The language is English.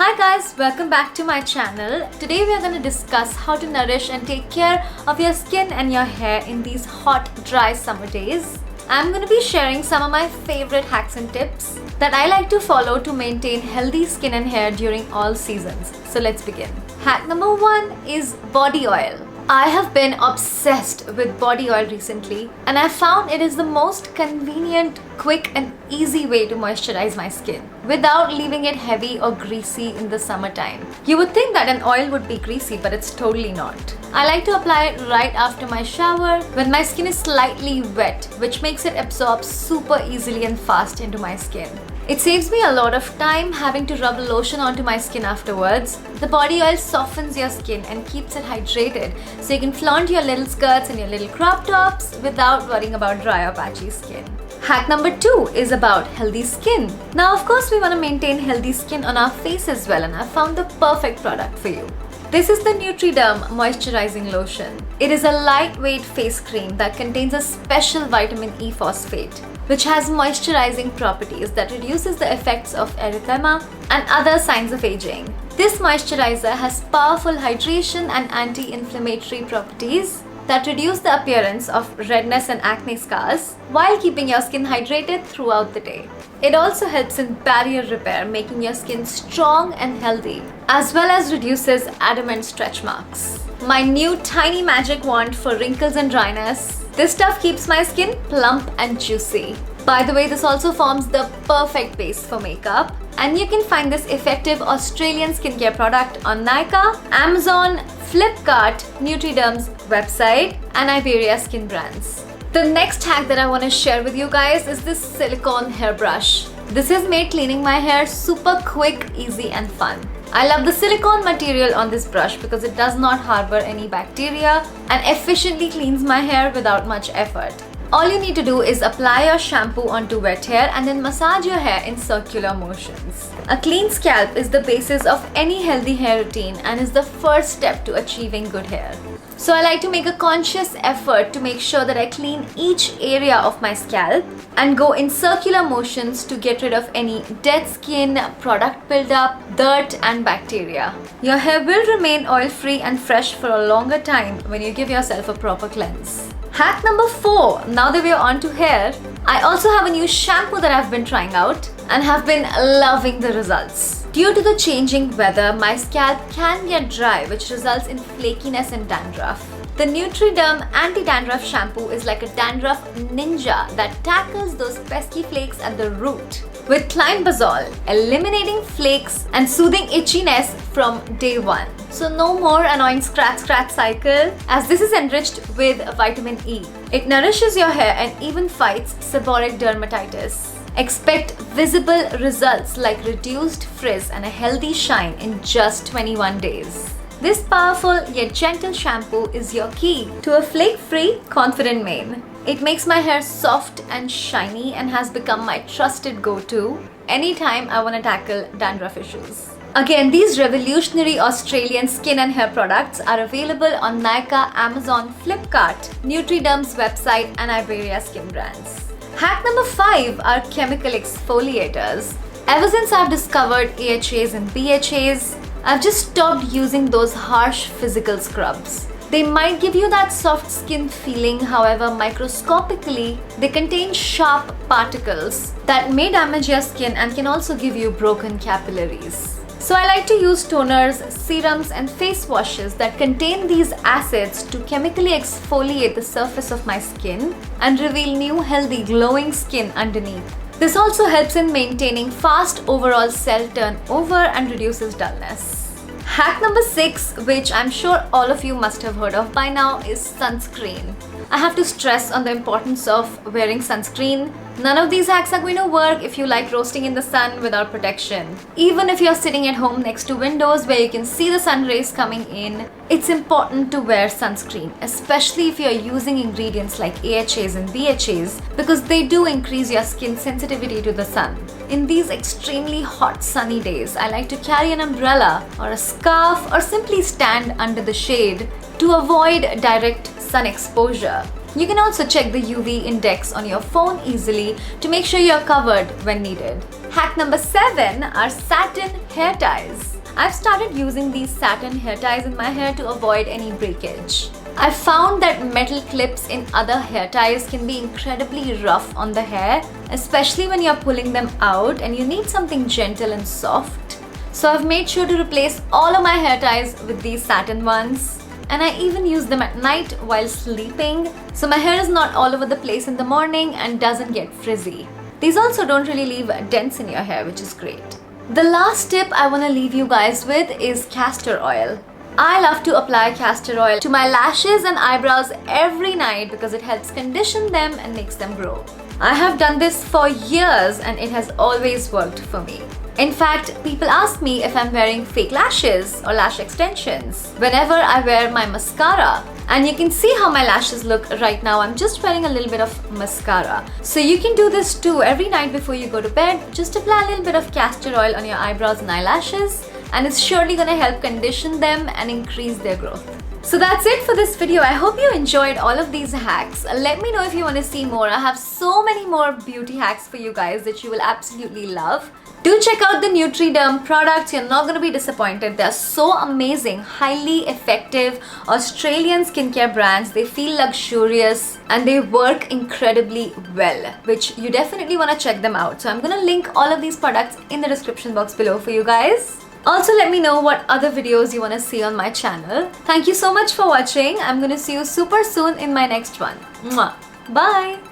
Hi guys, welcome back to my channel. Today we are going to discuss how to nourish and take care of your skin and your hair in these hot, dry summer days. I'm going to be sharing some of my favorite hacks and tips that I like to follow to maintain healthy skin and hair during all seasons. So let's begin. Hack number 1 is body oil. I have been obsessed with body oil recently, and I found it is the most convenient, quick and easy way to moisturize my skin without leaving it heavy or greasy in the summertime. You would think that an oil would be greasy, but it's totally not. I like to apply it right after my shower when my skin is slightly wet, which makes it absorb super easily and fast into my skin. It saves me a lot of time having to rub lotion onto my skin afterwards. The body oil softens your skin and keeps it hydrated, so you can flaunt your little skirts and your little crop tops without worrying about dry or patchy skin. Hack number 2 is about healthy skin. Now of course we want to maintain healthy skin on our face as well, and I found the perfect product for you. This is the Nutriderm Moisturizing Lotion. It is a lightweight face cream that contains a special vitamin E phosphate, which has moisturizing properties that reduces the effects of erythema and other signs of aging. This moisturizer has powerful hydration and anti-inflammatory properties that reduce the appearance of redness and acne scars while keeping your skin hydrated throughout the day. It also helps in barrier repair, making your skin strong and healthy, as well as reduces adamant stretch marks. My new tiny magic wand for wrinkles and dryness. This stuff keeps my skin plump and juicy. By the way, this also forms the perfect base for makeup, and you can find this effective Australian skincare product on Nykaa, Amazon, Flipkart, Nutriderm's website, and Iberia Skin brands. The next hack that I want to share with you guys is this silicone hairbrush. This has made cleaning my hair super quick, easy and fun. I love the silicone material on this brush because it does not harbor any bacteria and efficiently cleans my hair without much effort. All you need to do is apply your shampoo onto wet hair and then massage your hair in circular motions. A clean scalp is the basis of any healthy hair routine and is the first step to achieving good hair. So I like to make a conscious effort to make sure that I clean each area of my scalp and go in circular motions to get rid of any dead skin, product buildup, dirt and bacteria. Your hair will remain oil-free and fresh for a longer time when you give yourself a proper cleanse. Hack number 4. Now that we are on to hair, I also have a new shampoo that I've been trying out and have been loving the results. Due to the changing weather, my scalp can get dry, which results in flakiness and dandruff. The Nutriderm Anti-Dandruff Shampoo is like a dandruff ninja that tackles those pesky flakes at the root with climberzole, eliminating flakes and soothing itchiness from day 1. So no more annoying scratch cycle, as this is enriched with vitamin E. It nourishes your hair and even fights seborrheic dermatitis. Expect visible results like reduced frizz and a healthy shine in just 21 days. This powerful yet gentle shampoo is your key to a flake-free, confident mane. It makes my hair soft and shiny and has become my trusted go-to anytime I want to tackle dandruff issues. Again, these revolutionary Australian skin and hair products are available on Nykaa, Amazon, Flipkart, Nutriderm's website and Iberia Skin brands. Hack number 5 are chemical exfoliators. Ever since I've discovered AHAs and BHAs, I've just stopped using those harsh physical scrubs. They might give you that soft skin feeling, however, microscopically, they contain sharp particles that may damage your skin and can also give you broken capillaries. So I like to use toners, serums and face washes that contain these acids to chemically exfoliate the surface of my skin and reveal new healthy glowing skin underneath. This also helps in maintaining fast overall cell turnover and reduces dullness. Hack number 6, which I'm sure all of you must have heard of by now, is sunscreen. I have to stress on the importance of wearing sunscreen. None of these hacks are going to work if you like roasting in the sun without protection. Even if you're sitting at home next to windows where you can see the sun rays coming in, it's important to wear sunscreen, especially if you're using ingredients like AHAs and BHAs, because they do increase your skin sensitivity to the sun. In these extremely hot sunny days, I like to carry an umbrella or a scarf or simply stand under the shade to avoid direct sun exposure. You can also check the UV index on your phone easily to make sure you're covered when needed. Hack number 7 are satin hair ties. I've started using these satin hair ties in my hair to avoid any breakage. I've found that metal clips in other hair ties can be incredibly rough on the hair, especially when you're pulling them out and you need something gentle and soft. So I've made sure to replace all of my hair ties with these satin ones. And I even use them at night while sleeping, so my hair is not all over the place in the morning and doesn't get frizzy. These also don't really leave dents in your hair, which is great. The last tip I want to leave you guys with is castor oil. I love to apply castor oil to my lashes and eyebrows every night because it helps condition them and makes them grow. I have done this for years and it has always worked for me. In fact, people ask me if I'm wearing fake lashes or lash extensions whenever I wear my mascara. And you can see how my lashes look right now. I'm just wearing a little bit of mascara. So you can do this too every night before you go to bed. Just apply a little bit of castor oil on your eyebrows and eyelashes, and it's surely gonna help condition them and increase their growth. So that's it for this video. I hope you enjoyed all of these hacks. Let me know if you want to see more. I have so many more beauty hacks for you guys that you will absolutely love. Do check out the Nutriderm products. You're not going to be disappointed. They're so amazing, highly effective Australian skincare brands. They feel luxurious and they work incredibly well, which you definitely want to check them out. So I'm going to link all of these products in the description box below for you guys. Also, let me know what other videos you want to see on my channel. Thank you so much for watching. I'm going to see you super soon in my next one. Mwah. Bye!